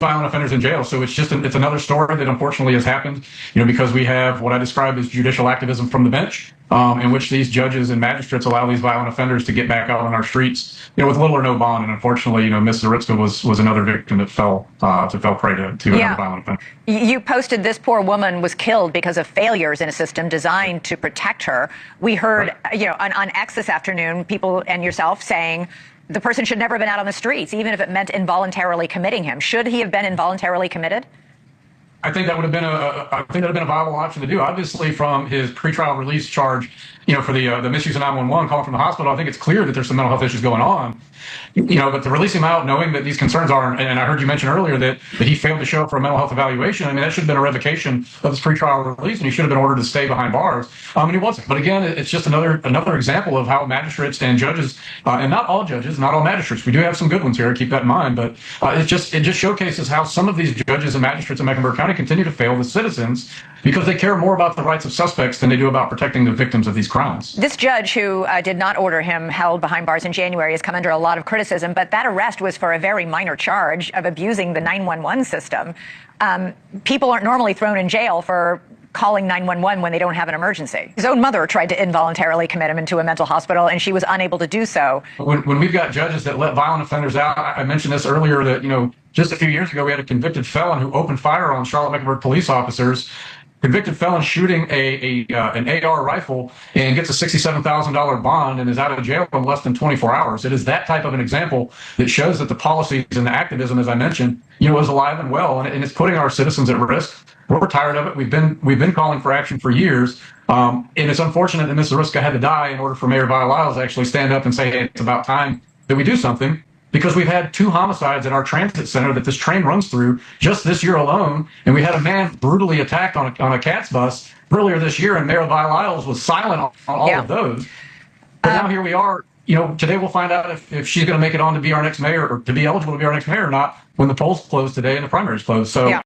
violent offenders in jail. So it's another story that unfortunately has happened, because we have what I describe as judicial activism from the bench, in which these judges and magistrates allow these violent offenders to get back out on our streets, with little or no bond. And unfortunately, Ms. Zaritska was another victim that fell prey to another violent offender. You posted this poor woman was killed because of failures in a system designed to protect her. We heard, on X this afternoon, people and yourself saying the person should never have been out on the streets, even if it meant involuntarily committing him. Should he have been involuntarily committed? I think that would have been a viable option to do. Obviously, from his pretrial release charge, for the misuse of 911 calling from the hospital, I think it's clear that there's some mental health issues going on. But to release him out, knowing that these concerns are, and I heard you mention earlier that he failed to show up for a mental health evaluation. I mean, that should have been a revocation of his pretrial release, and he should have been ordered to stay behind bars. And he wasn't. But again, it's just another example of how magistrates and judges, and not all judges, not all magistrates. We do have some good ones here. Keep that in mind. But it just showcases how some of these judges and magistrates in Mecklenburg County continue to fail the citizens because they care more about the rights of suspects than they do about protecting the victims of these crimes. This judge who did not order him held behind bars in January has come under a lot of criticism, but that arrest was for a very minor charge of abusing the 911 system. People aren't normally thrown in jail for calling 911 when they don't have an emergency. His own mother tried to involuntarily commit him into a mental hospital, and she was unable to do so. When we've got judges that let violent offenders out, I mentioned this earlier that, just a few years ago, we had a convicted felon who opened fire on Charlotte-Mecklenburg police officers. Convicted felon shooting an AR rifle and gets a $67,000 bond and is out of jail in less than 24 hours. It is that type of an example that shows that the policies and the activism, as I mentioned, is alive and well, and it's putting our citizens at risk. We're tired of it. We've been calling for action for years, and it's unfortunate that Ms. Zaritska had to die in order for Mayor Viola to actually stand up and say, hey, it's about time that we do something. Because we've had 2 homicides at our transit center that this train runs through just this year alone, and we had a man brutally attacked on a CATS bus earlier this year, and Mayor Viola was silent on all of those. But now here we are. Today we'll find out if she's going to make it on to be our next mayor or to be eligible to be our next mayor or not when the polls close today and the primaries close. So.